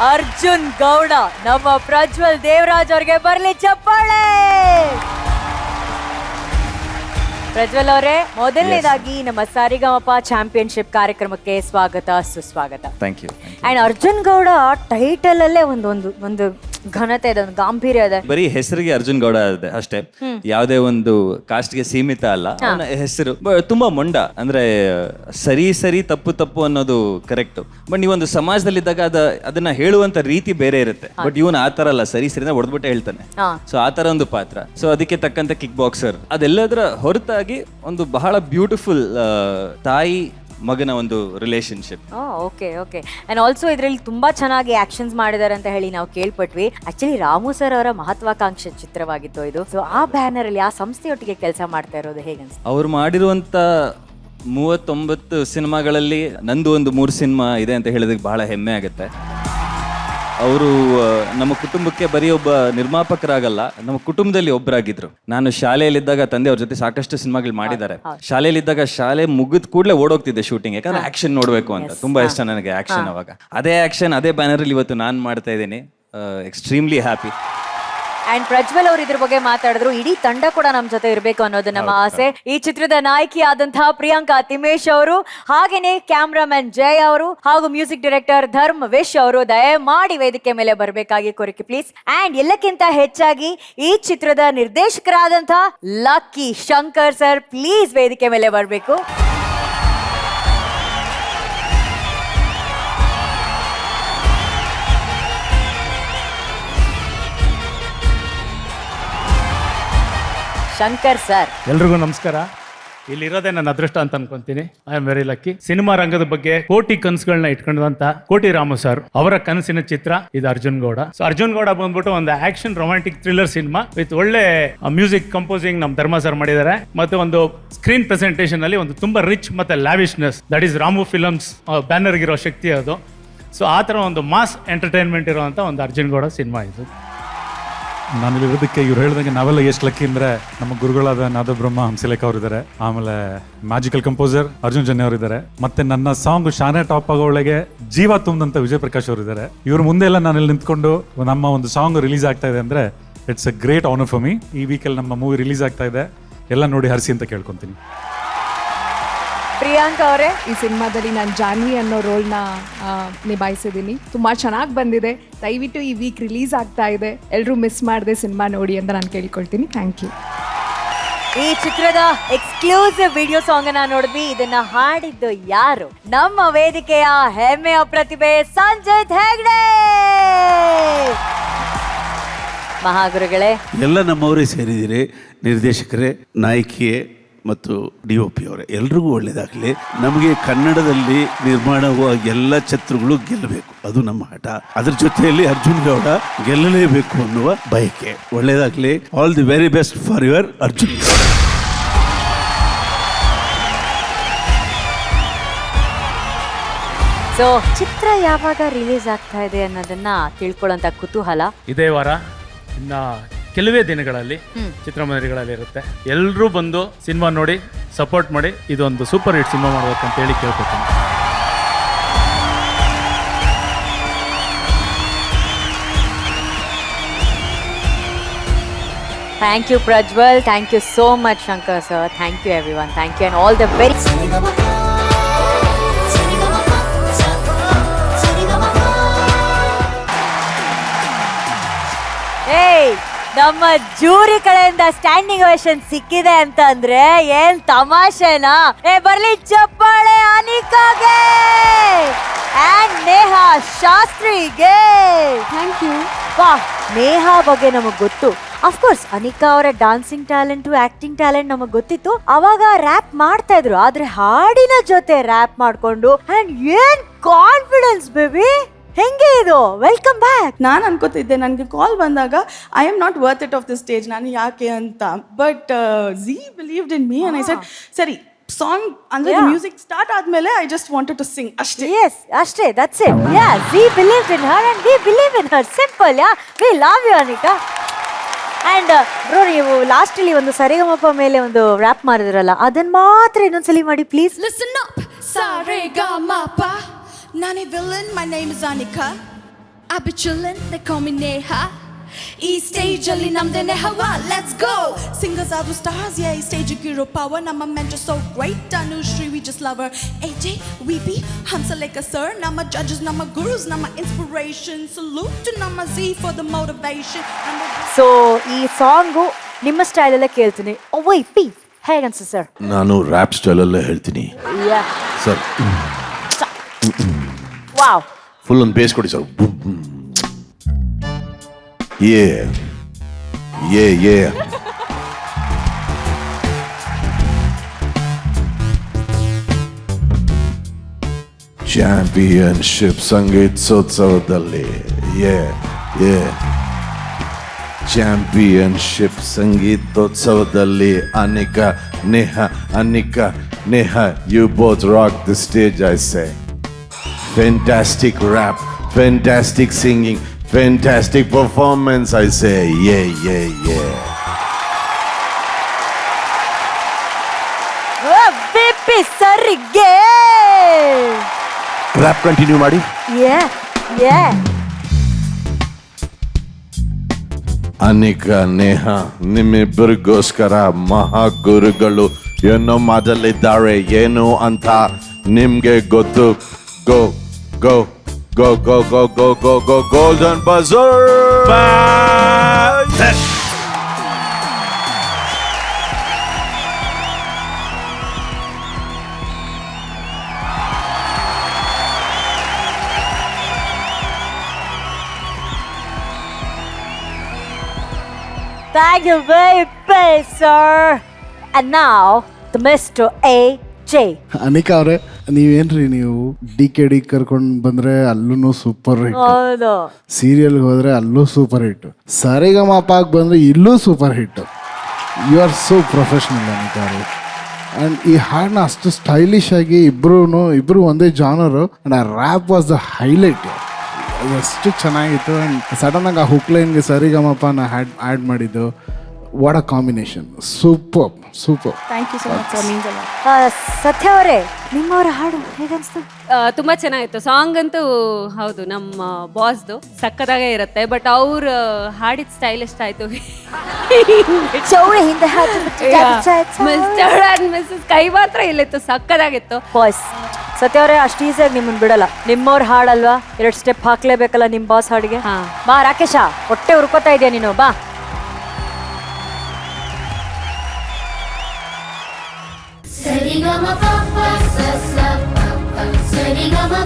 ಅರ್ಜುನ್ ಗೌಡ ನಮ್ಮ ಪ್ರಜ್ವಲ್ ದೇವರಾಜ್ ಅವ್ರಿಗೆ ಬರ್ಲಿ ಚಪ್ಪಾಳೆ. ಪ್ರಜ್ವಲ್ ಅವರೇ, ಮೊದಲನೇದಾಗಿ ನಮ್ಮ ಸಾರಿಗಮಪ ಚಾಂಪಿಯನ್ಶಿಪ್ ಕಾರ್ಯಕ್ರಮಕ್ಕೆ ಸ್ವಾಗತ, ಸುಸ್ವಾಗತ. Thank you. And Arjun Gowda title ಅಲ್ಲೇ ಒಂದು ಘನತೆ ಇದೆ, ಒಂದು ಗಾಂಭೀರ್ಯ ಇದೆ. ಬರೀ ಹೆಸರಿಗೆ ಅರ್ಜುನ್ ಗೌಡ ಇದೆ ಅಷ್ಟೇ, ಯಾವುದೇ ಒಂದು ಕಾಸ್ಟ್ಗೆ ಸೀಮಿತ ಅಲ್ಲ. ಅವನ ಹೆಸರು ತುಂಬಾ ಮೊಂಡ, ಅಂದ್ರೆ ಸರಿ ತಪ್ಪು ಅನ್ನೋದು ಕರೆಕ್ಟ್. ಬಟ್ ನೀವೊಂದು ಸಮಾಜದಲ್ಲಿದ್ದಾಗ ಅದನ್ನ ಹೇಳುವಂತ ರೀತಿ ಬೇರೆ ಇರುತ್ತೆ. ಬಟ್ ಇವನು ಆ ತರ ಅಲ್ಲ, ಸರಿನ ಹೊಡೆದ್ಬಿಟ್ಟೆ ಹೇಳ್ತಾನೆ. ಸೊ ಆ ತರ ಒಂದು ಪಾತ್ರ. ಸೊ ಅದಕ್ಕೆ ತಕ್ಕಂತ ಕಿಕ್ ಬಾಕ್ಸರ್, ಅದೆಲ್ಲದರ ಹೊರತಾಗಿ ಒಂದು ಬಹಳ ಬ್ಯೂಟಿಫುಲ್ ತಾಯಿ ಮಗನ ಒಂದು relationship. Okay okay. And also ಇದರಲ್ಲಿ ತುಂಬಾ ಚೆನ್ನಾಗಿ ಆಕ್ಷನ್ಸ್ ಮಾಡಿದ್ದಾರೆ ಅಂತ ಹೇಳಿ ನಾವು ಕೇಳ್ಪಟ್ವಿ. ಆಕ್ಚುಲಿ ರಾಮು ಸರ್ ಅವರ ಮಹತ್ವಾಕಾಂಕ್ಷೆ ಚಿತ್ರವಾಗಿತ್ತು ಇದು. ಸೊ ಆ ಬ್ಯಾನರ್ ಅಲ್ಲಿ ಆ ಸಂಸ್ಥೆಯೊಟ್ಟಿಗೆ ಕೆಲಸ ಮಾಡ್ತಾ ಇರೋದು ಹೇಗೆ ಅನ್ಸುತ್ತೆ? ಅವ್ರು ಮಾಡಿರುವಂತ 39 ಸಿನಿಮಾಗಳಲ್ಲಿ ನಂದು ಒಂದು 3 ಸಿನಿಮಾ ಇದೆ ಅಂತ ಹೇಳೋದಕ್ಕೆ ಬಹಳ ಹೆಮ್ಮೆ ಆಗುತ್ತೆ. ಅವರು ನಮ್ಮ ಕುಟುಂಬಕ್ಕೆ ಬರೀ ಒಬ್ಬ ನಿರ್ಮಾಪಕರಾಗಲ್ಲ, ನಮ್ಮ ಕುಟುಂಬದಲ್ಲಿ ಒಬ್ಬರಾಗಿದ್ರು. ನಾನು ಶಾಲೆಯಲ್ಲಿದ್ದಾಗ ತಂದೆ ಅವ್ರ ಜೊತೆ ಸಾಕಷ್ಟು ಸಿನಿಮಾಗಳು ಮಾಡಿದ್ದಾರೆ. ಶಾಲೆಯಲ್ಲಿದ್ದಾಗ ಶಾಲೆ ಮುಗಿದ ಕೂಡಲೇ ಓಡೋಗ್ತಿದ್ದೆ ಶೂಟಿಂಗ್, ಯಾಕಂದ್ರೆ ಆಕ್ಷನ್ ನೋಡ್ಬೇಕು ಅಂತ ತುಂಬಾ ಇಷ್ಟ ನನಗೆ ಆಕ್ಷನ್. ಅವಾಗ ಅದೇ ಆಕ್ಷನ್ ಅದೇ ಬ್ಯಾನರ್ ಅಲ್ಲಿ ಇವತ್ತು ನಾನು ಮಾಡ್ತಾ ಇದ್ದೀನಿ. Extremely happy. ಅಂಡ್ ಪ್ರಜ್ವಲ್ ಅವರು ಇದ್ರ ಬಗ್ಗೆ ಮಾತಾಡಿದ್ರು. ಇಡೀ ತಂಡ ಕೂಡ ನಮ್ಮ ಜೊತೆ ಇರಬೇಕು ಅನ್ನೋದು ನಮ್ಮ ಆಸೆ. ಈ ಚಿತ್ರದ ನಾಯಕಿ ಆದಂತಹ ಪ್ರಿಯಾಂಕಾ ತಿಮೇಶ್ ಅವರು, ಹಾಗೇನೆ ಕ್ಯಾಮ್ರಾಮನ್ ಜಯ್ ಅವರು ಹಾಗೂ ಮ್ಯೂಸಿಕ್ ಡೈರೆಕ್ಟರ್ ಧರ್ಮ್ ವಿಶ್ ಅವರು ದಯಮಾಡಿ ವೇದಿಕೆ ಮೇಲೆ ಬರಬೇಕಾಗಿ ಕೋರಿಕೆ ಪ್ಲೀಸ್. ಅಂಡ್ ಎಲ್ಲಕ್ಕಿಂತ ಹೆಚ್ಚಾಗಿ ಈ ಚಿತ್ರದ ನಿರ್ದೇಶಕರಾದಂತಹ ಲಕ್ಕಿ ಶಂಕರ್ ಸರ್ ಪ್ಲೀಸ್ ವೇದಿಕೆ ಮೇಲೆ ಬರಬೇಕು. ಶಂಕರ್ ಸರ್, ಎಲ್ರಿಗೂ ನಮಸ್ಕಾರ. ಇಲ್ಲಿರೋದೇ ನನ್ನ ಅದೃಷ್ಟ ಅಂತ ಅನ್ಕೊಂತೀನಿ. I am very lucky. Cinema ರಂಗದ ಬಗ್ಗೆ ಕೋಟಿ ಕನಸುಗಳನ್ನ ಇಟ್ಕೊಂಡಂತ ಕೋಟಿ ರಾಮು ಸರ್ ಅವರ ಕನಸಿನ ಚಿತ್ರ ಇದು ಅರ್ಜುನ್ ಗೌಡ. ಸೊ ಅರ್ಜುನ್ ಗೌಡ ಬಂದ್ಬಿಟ್ಟು ಒಂದು action romantic thriller cinema with ಒಳ್ಳೆ ಮ್ಯೂಸಿಕ್ ಕಂಪೋಸಿಂಗ್ ನಮ್ಮ ಧರ್ಮ ಸರ್ ಮಾಡಿದ್ದಾರೆ. ಮತ್ತೆ ಒಂದು ಸ್ಕ್ರೀನ್ ಪ್ರೆಸೆಂಟೇಷನ್ ಅಲ್ಲಿ ಒಂದು ತುಂಬಾ ರಿಚ್ ಮತ್ತೆ lavishness, that is Ramu films banner ಇರೋ ಶಕ್ತಿ ಅದು. ಸೊ ಆ ಥರ ಒಂದು ಮಾಸ್ ಎಂಟರ್ಟೈನ್ಮೆಂಟ್ ಇರುವಂತ ಒಂದು ಅರ್ಜುನ್ ಗೌಡ ಸಿನಿಮಾ ಇದು. ನಾನಿಲ್ಲಿರೋದಕ್ಕೆ ಇವ್ರು ಹೇಳಿದಂಗೆ ನಾವೆಲ್ಲ ಎಷ್ಟು ಲಕ್ಕಿ ಅಂದರೆ, ನಮ್ಮ ಗುರುಗಳಾದ ನಾದಬ್ರಹ್ಮ ಹಂಸಲೇಖ ಅವರಿದ್ದಾರೆ, ಆಮೇಲೆ ಮ್ಯಾಜಿಕಲ್ ಕಂಪೋಸರ್ ಅರ್ಜುನ್ ಜನ್ಯ ಅವರಿದ್ದಾರೆ, ಮತ್ತೆ ನನ್ನ ಸಾಂಗ್ ಶಾನೆ ಟಾಪ್ ಆಗೋಳೆಗೆ ಜೀವ ತುಂಬಿದಂಥ ವಿಜಯ್ ಪ್ರಕಾಶ್ ಅವರಿದ್ದಾರೆ. ಇವ್ರ ಮುಂದೆ ಎಲ್ಲ ನಾನು ಇಲ್ಲಿ ನಿಂತ್ಕೊಂಡು ನಮ್ಮ ಒಂದು ಸಾಂಗ್ ರಿಲೀಸ್ ಆಗ್ತಾ ಇದೆ ಅಂದರೆ it's a great honour for me. ಈ ವೀಕಲ್ಲಿ ನಮ್ಮ ಮೂವಿ ರಿಲೀಸ್ ಆಗ್ತಾ ಇದೆ, ಎಲ್ಲ ನೋಡಿ ಹರಿಸಿ ಅಂತ ಕೇಳ್ಕೊತೀನಿ. ಪ್ರಿಯಾಂಕಾ ಅವರೇ, ಈ ಸಿನಿಮಾದಲ್ಲಿ ನಾನು ಜಾನ್ವಿ ಅನ್ನೋ ರೋಲ್ನ ನಿಭಾಯಿಸಿದ್ದೀನಿ. ತುಂಬ ಚೆನ್ನಾಗಿ ಬಂದಿದೆ. ದಯವಿಟ್ಟು ಈ ವೀಕ್ ರಿಲೀಸ್ ಆಗ್ತಾ ಇದೆ, ಎಲ್ಲರೂ ಮಿಸ್ ಮಾಡದೆ ಸಿನಿಮಾ ನೋಡಿ ಅಂತ ನಾನು ಕೇಳ್ಕೊಳ್ತೀನಿ. Thank you. ಈ ಚಿತ್ರದ ಎಕ್ಸ್ಕ್ಲೂಸಿವ್ ವಿಡಿಯೋ ಸಾಂಗ್ ಅನ್ನ ನೋಡಿದ್ವಿ. ಇದನ್ನ ಹಾಡಿದ್ದು ಯಾರು? ನಮ್ಮ ವೇದಿಕೆಯ ಹೆಮ್ಮೆಯ ಪ್ರತಿಭೆ ಸಂಜಿತ್ ಹೆಗ್ಡೆ. ಮಹಾಗುರುಗಳೇ, ಎಲ್ಲ ನಮ್ಮವರೇ ಸೇರಿದಿರಿ, ನಿರ್ದೇಶಕರೇ, ನಾಯಕಿಯೇ ಮತ್ತು DOP ಅವರೇ, ಎಲ್ರಿಗೂ ಒಳ್ಳೆಯದಾಗಲಿ. ನಮಗೆ ಕನ್ನಡದಲ್ಲಿ ನಿರ್ಮಾಣವಾಗುವ ಎಲ್ಲ ಚಿತ್ರಗಳು ಗೆಲ್ಲಬೇಕು, ಅದು ನಮ್ಮ ಹಠ. ಅದ್ರ ಜೊತೆಯಲ್ಲಿ ಅರ್ಜುನ್ ಗೌಡ ಗೆಲ್ಲಲೇಬೇಕು ಅನ್ನುವ ಬಯಕೆ. ಒಳ್ಳೆಯದಾಗಲಿ. All the very best for your Arjun Gowda. So ಚಿತ್ರ ಯಾವಾಗ ರಿಲೀಸ್ ಆಗ್ತಾ ಇದೆ ಅನ್ನೋದನ್ನ ತಿಳ್ಕೊಳ್ಳೋಂತ ಕುತೂಹಲ ಇದೇ ವಾರ, ಇನ್ನ ಕೆಲವೇ ದಿನಗಳಲ್ಲಿ ಚಿತ್ರಮಂದಿರಗಳಲ್ಲಿ ಇರುತ್ತೆ. ಎಲ್ಲರೂ ಬಂದು ಸಿನಿಮಾ ನೋಡಿ ಸಪೋರ್ಟ್ ಮಾಡಿ ಇದೊಂದು ಸೂಪರ್ ಹಿಟ್ ಸಿನಿಮಾ ಮಾಡ್ಬೇಕಂತ ಹೇಳಿ ಕೇಳ್ಕೊತೀನಿ. Thank you Prajwal, thank you so much Shankar sir, thank you everyone, thank you and all the very. ಏಯ್, ನಮ್ಮ ಜೂರಿ ಕಡೆಯಿಂದ ಸ್ಟ್ಯಾಂಡಿಂಗ್ ಓವೇಷನ್ ಸಿಕ್ಕಿದೆ ಅಂತ ಅಂದ್ರೆ ಏನ್ ತಮಾಷೆನಾ? ಬರ್ಲಿ ಚಪ್ಪಾಳೆ ಅನಿಕಾಗೆ ಅಂಡ್ ನೇಹಾ ಶಾಸ್ತ್ರಿಗೆ. Thank you. ವಾ, ನೇಹಾ ಬಗ್ಗೆ ನಮಗ್ ಗೊತ್ತು. ಅಫ್ಕೋರ್ಸ್ ಅನಿಕಾ ಅವರ ಡಾನ್ಸಿಂಗ್ ಟ್ಯಾಲೆಂಟ್, ಆಕ್ಟಿಂಗ್ ಟ್ಯಾಲೆಂಟ್ ನಮಗ್ ಗೊತ್ತಿತ್ತು. ಅವಾಗ ರ್ಯಾಪ್ ಮಾಡ್ತಾ ಇದ್ರು, ಆದ್ರೆ ಹಾಡಿನ ಜೊತೆ ರ್ಯಾಪ್ ಮಾಡ್ಕೊಂಡು ಅಂಡ್ ಏನ್ ಕಾನ್ಫಿಡೆನ್ಸ್ ಬೇಬಿ. ಹೆಂಗೆ ಇದು? Welcome back. ನಾನು ಅನ್ಕೋತಿದ್ದೆ ನನಗೆ ಕಾಲ್ ಬಂದಾಗ I am not worth it of the stage, ನಾನು ಯಾಕೆ ಅಂತ. But Zee believed in me and I said ಸರಿ ಸಾಂಗ್ ಅಂದ್ರೆ ಮ್ಯೂಸಿಕ್ ಸ್ಟಾರ್ಟ್ ಆದ್ಮೇಲೆ I just wanted to sing ಅಷ್ಟೇ. Yes, ಅಷ್ಟೇ, that's it. Yeah, we believed in her and we believe in her. Simple, yeah. We love you, Anika. And bro, ನೀವು last ಅಲ್ಲಿ ಒಂದು ಸರಿಗಮಪ ಮೇಲೆ ಒಂದು ರ್ಯಾಪ್ ಮಾಡಿದ್ರಲ್ಲ, ಅದನ್ನ ಮಾತ್ರ ಇನ್ನೊಂದ್ಸಲಿ ಮಾಡಿ please. Listen up, Saregama. Nani villain, my name is Anika. I be chillin', they call me Neha. ಈ ಸ್ಟೇಜ್ ಅಲ್ಲಿ ನಮ್ದೇನೆ ಹವಾ, let's go. Singers are the stars, yeah, stage hero power. Nama mentor so great, Anushri, we just love her. AJ, VP, Hamsaleka sir. Nama judges, nama gurus, nama inspiration. Salute to Nama Z for the motivation. So ಈ song ನಿಮ್ಮ ಸ್ಟೈಲಲ್ಲೇ ಕೇಳ್ತೀನಿ. ವೈ ಪಿ ಹೇಗನ್ಸ sir? ನಾನು rap ಸ್ಟೈಲಲ್ಲೇ ಹೇಳ್ತೀನಿ ಸರ್. ವಾವ್, ಫುಲ್ ಒಂದು ಬೇಸ್ ಕೊಡಿ sir. Yeah yeah yeah championship ಸಂಗೀತೋತ್ಸವದಲ್ಲಿ ಯೇ ಯೇ ಚಾಂಪಿಯನ್ಶಿಪ್ ಸಂಗೀತೋತ್ಸವದಲ್ಲಿ Anika Neha you both rock the stage. I say fantastic rap, fantastic singing, fantastic performance. I say yeah. VP ಸರ್ಗೆ Rap continue ಮಾಡಿ. ಯಾ ಅನಿಕಾ ನೇಹಾ ನಿಮ್ಮಿಬ್ಬರಿಗೋಸ್ಕರ ಮಹಾಗುರುಗಳು ಏನೋ ಮಾದಲಿದ್ದಾರೆ ಏನು ಅಂತ ನಿಮ್ಗೆ ಗೊತ್ತು. Go, go, go, go, go, go, go, go, golden buzzer! Thank you very much, sir. And now, the Mr. AJ. Anika ಅವರೇ, ನೀವೇನ್ರಿ ನೀವು D ಕರ್ಕೊಂಡು ಬಂದ್ರೆ ಅಲ್ಲೂ ಸೂಪರ್ ಹಿಟ್, ಹೌದು, ಸೀರಿಯಲ್ಗೆ ಹೋದ್ರೆ ಅಲ್ಲೂ ಸೂಪರ್ ಹಿಟ್, ಸರಿಗಮಪಾಕ್ ಬಂದ್ರೆ ಇಲ್ಲೂ super hit. You are so professional Anika ಅವರು. ಆ್ಯಂಡ್ ಈ ಹಾಡನ್ನ ಅಷ್ಟು ಸ್ಟೈಲಿಶ್ ಆಗಿ ಇಬ್ಬರು ಒಂದೇ ಜಾನರು. ಆ್ಯಂಡ್ ಆ ರ್ಯಾಪ್ ವಾಸ್ ದ ಹೈಲೈಟ್. ಅಷ್ಟು ಚೆನ್ನಾಗಿತ್ತು. ಆ್ಯಂಡ್ ಸಡನ್ನಾಗಿ ಆ ಹುಕ್ಲೈನ್ಗೆ ಸರಿಗಮಪನ ಆ್ಯಡ್ ಮಾಡಿದ್ದು, what a combination. Super. Thank you so much, sir. Means a lot. ಸತ್ಯ ಅವರೇ, ನಿಮ್ಮವರ ಹಾಡು ಹೇಗನ್ಸ್ತು? ತುಂಬಾ ಚೆನ್ನಾಗಿತ್ತು ಸಾಂಗ್ ಅಂತೂ. ಹೌದು, ನಮ್ಮ ಬಾಸ್ದು ಸಕ್ಕದಾಗೆ ಇರುತ್ತೆ. ಬಟ್ ಅವ್ರ ಹಾಡಿದ ಸ್ಟೈಲ್ ಎಷ್ಟಾಯ್ತು. ಚೌಳಿ ಹಿಂದೆ ಮಿಸ್ಟರ್ ಅಂಡ್ ಮಿಸಸ್ ಕೈ ಮಾತ್ರ ಇಲ್ಲಿತ್ತು, ಸಕ್ಕದಾಗಿತ್ತು. ಬಾಯ್ಸ್, ಸತ್ಯ ಅವರೇ ಅಷ್ಟು ಈಸಿಯಾಗಿ ನಿಮ್ಮನ್ನು ಬಿಡಲ್ಲ. ನಿಮ್ಮವ್ರ ಹಾಡಲ್ವಾ, 2 ಸ್ಟೆಪ್ ಹಾಕ್ಲೇಬೇಕಲ್ಲ ನಿಮ್ಮ ಬಾಸ್ ಹಾಡಿಗೆ. ಬಾ ರಾಕೇಶ, ಹೊಟ್ಟೆ ಉರ್ಕೋತಾ ಇದೆಯಾ ನೀನು? ಬಾ. Sari ga ma pa pa sa sa pa pa. Sari ga ma